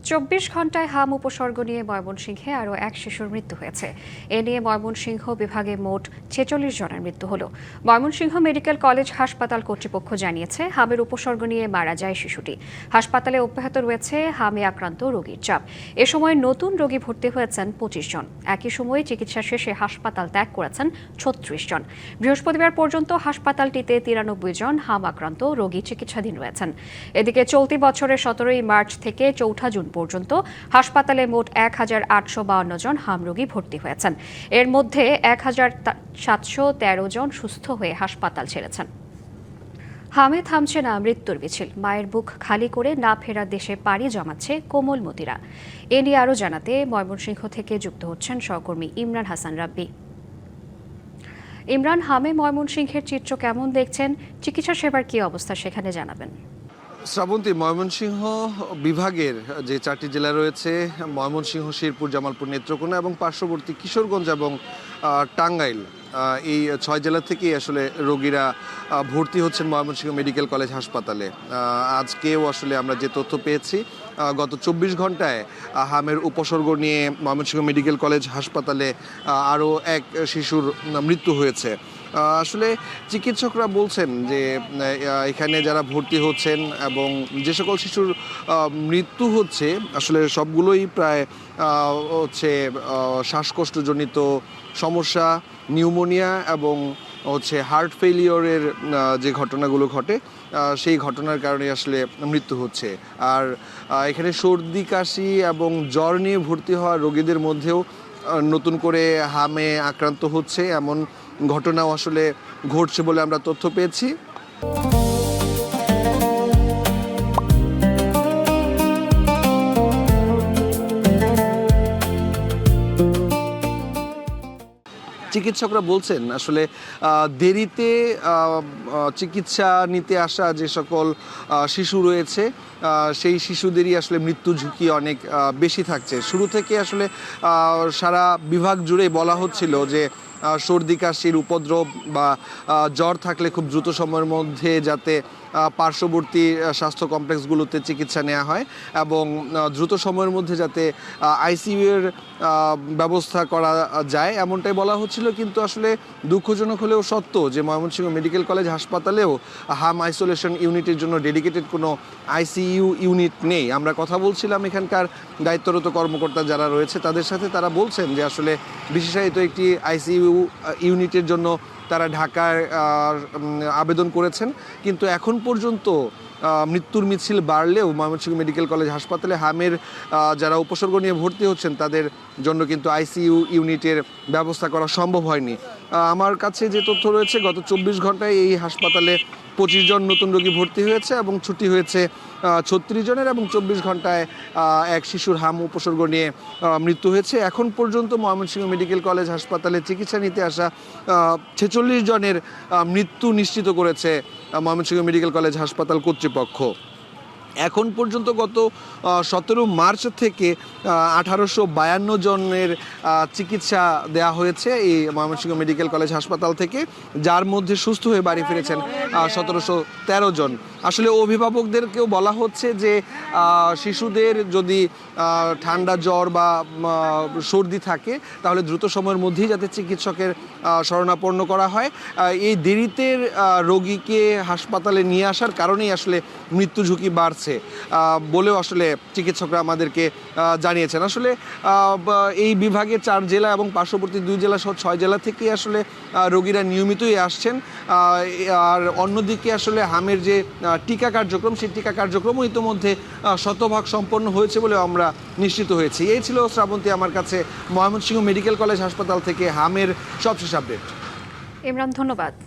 ২৪ ঘন্টায় হাম উপসর্গ নিয়ে ময়মনসিংহে আরও এক শিশুর মৃত্যু হয়েছে। এ নিয়ে ময়মনসিংহ বিভাগে মোট ৪৬ জনের মৃত্যু হল। ময়মনসিংহ মেডিকেল কলেজ হাসপাতাল কর্তৃপক্ষ জানিয়েছে, হামের উপসর্গ নিয়ে মারা যায় শিশুটি। হাসপাতালে অব্যাহত রয়েছে হামে আক্রান্ত রোগীর চাপ। এ সময় নতুন রোগী ভর্তি হয়েছেন ২৫ জন। একই সময়ে চিকিৎসা শেষে হাসপাতাল ত্যাগ করেছেন ৩৬ জন। বৃহস্পতিবার পর্যন্ত হাসপাতালটিতে ৯৩ জন হাম আক্রান্ত রোগী চিকিৎসাধীন রয়েছেন। এদিকে চলতি বছরের ১৭ মার্চ থেকে ৪ জুন পর্যন্ত হাসপাতালে মোট ১,৮৫২ জন হাম রোগী ভর্তি হয়েছেন। এর মধ্যে ১,৭১৩ জন সুস্থ হয়ে হাসপাতাল ছেড়েছেন। হামে থামছে না মৃত্যুর মিছিল। মায়ের বুক খালি করে না ফেরা দেশে পাড়ি জমাচ্ছে কোমলমতিরা। এ নিয়ে আরও জানাতে ময়মনসিংহ থেকে যুক্ত হচ্ছেন সহকর্মী ইমরান হাসান রাব্বি। ইমরান, হামে ময়মনসিংহের চিত্র কেমন দেখছেন? চিকিৎসা সেবার কি অবস্থা সেখানে জানাবেন। শ্রাবন্তী, ময়মনসিংহ বিভাগের যে 4টি জেলা রয়েছে, ময়মনসিংহ, শেরপুর, জামালপুর, নেত্রকোনা এবং পার্শ্ববর্তী কিশোরগঞ্জ এবং টাঙ্গাইল, এই 6 জেলা থেকেই আসলে রোগীরা ভর্তি হচ্ছেন ময়মনসিংহ মেডিকেল কলেজ হাসপাতালে। আজকেও আসলে আমরা যে তথ্য পেয়েছি, গত 24 ঘন্টায় হামের উপসর্গ নিয়ে ময়মনসিংহ মেডিকেল কলেজ হাসপাতালে আরও এক শিশুর মৃত্যু হয়েছে। আসলে চিকিৎসকরা বলছেন যে এখানে যারা ভর্তি হচ্ছেন এবং যে সকল শিশুর মৃত্যু হচ্ছে, আসলে সবগুলোই প্রায় হচ্ছে শ্বাসকষ্টজনিত সমস্যা, নিউমোনিয়া এবং হচ্ছে হার্ট ফেলিওরের যে ঘটনাগুলো ঘটে, সেই ঘটনার কারণে আসলে মৃত্যু হচ্ছে। আর এখানে সর্দি, কাশি এবং জ্বর নিয়ে ভর্তি হওয়া রোগীদের মধ্যেও নতুন করে হামে আক্রান্ত হচ্ছে এমন ঘটনাও আসলে ঘটছে বলে আমরা তথ্য পেয়েছি। চিকিৎসকরা বলছেন আসলে দেরিতে চিকিৎসা নিতে আসা যে সকল শিশু রয়েছে, সেই শিশুদেরই আসলে মৃত্যু ঝুঁকি অনেক বেশি থাকছে। শুরু থেকে আসলে সারা বিভাগ জুড়ে বলা হচ্ছিল যে সর্দি কাশির উপদ্রব বা জ্বর থাকলে খুব দ্রুত সময়ের মধ্যে যাতে পার্শ্ববর্তী স্বাস্থ্য কমপ্লেক্সগুলোতে চিকিৎসা নেওয়া হয় এবং দ্রুত সময়ের মধ্যে যাতে আইসিইউ এর ব্যবস্থা করা যায়, এমনটাই বলা হচ্ছিল। কিন্তু আসলে দুঃখজনক হলেও সত্য যে ময়মনসিংহ মেডিকেল কলেজ হাসপাতালেও হাম আইসোলেশন ইউনিটের জন্য ডেডিকেটেড কোনো আইসিইউ ইউনিট নেই। আমরা কথা বলছিলাম এখানকার দায়িত্বরত কর্মকর্তা যারা রয়েছে তাদের সাথে, তারা বলছেন যে আসলে বিশেষায়িত একটি আইসিইউ ইউনিটের জন্য তারা ঢাকায় আবেদন করেছেন, কিন্তু এখন পর্যন্ত মৃত্যুর মিছিল বাড়লেও ময়মনসিংহ মেডিকেল কলেজ হাসপাতালে হামের যারা উপসর্গ নিয়ে ভর্তি হচ্ছেন তাদের জন্য কিন্তু আইসিইউ ইউনিটের ব্যবস্থা করা সম্ভব হয়নি। আমার কাছে যে তথ্য রয়েছে, গত 24 ঘন্টায় এই হাসপাতালে 25 জন নতুন রোগী ভর্তি হয়েছে এবং ছুটি হয়েছে 36 জনের, এবং 24 ঘন্টায় এক শিশুর হাম উপসর্গ নিয়ে মৃত্যু হয়েছে। এখন পর্যন্ত ময়মনসিংহ মেডিকেল কলেজ হাসপাতালে চিকিৎসা নিতে আসা 46 জনের মৃত্যু নিশ্চিত করেছে ময়মনসিংহ মেডিকেল কলেজ হাসপাতাল কর্তৃপক্ষ। এখন পর্যন্ত গত 17 মার্চ থেকে 1852 জনের চিকিৎসা দেওয়া হয়েছে এই ময়মনসিংহ মেডিকেল কলেজ হাসপাতাল থেকে, যার মধ্যে সুস্থ হয়ে বাড়ি ফিরেছেন 1713 জন। আসলে অভিভাবকদেরকেও বলা হচ্ছে যে শিশুদের যদি ঠান্ডা, জ্বর বা সর্দি থাকে তাহলে দ্রুত সময়ের মধ্যেই যাতে চিকিৎসকের শরণাপন্ন করা হয়। এই দেরিতে রোগীকে হাসপাতালে নিয়ে আসার কারণেই আসলে মৃত্যু ঝুঁকি বাড়ছে বলেও আসলে চিকিৎসকরা আমাদেরকে জানিয়েছেন। আসলে এই বিভাগে 4 জেলা এবং পার্শ্ববর্তী 2 জেলা সহ 6 জেলা থেকে আসলে রোগীরা নিয়মিতই আসছেন। আর অন্যদিকে আসলে হামের যে টিকা কার্যক্রম, সেই টিকা কার্যক্রমও ইতিমধ্যে শতভাগ সম্পন্ন হয়েছে বলে আমরা নিশ্চিত হয়েছি। এই ছিল শ্রাবন্তী আমার কাছে ময়মনসিংহ মেডিকেল কলেজ হাসপাতাল থেকে হামের সবশেষ আপডেট। ইমরান, ধন্যবাদ।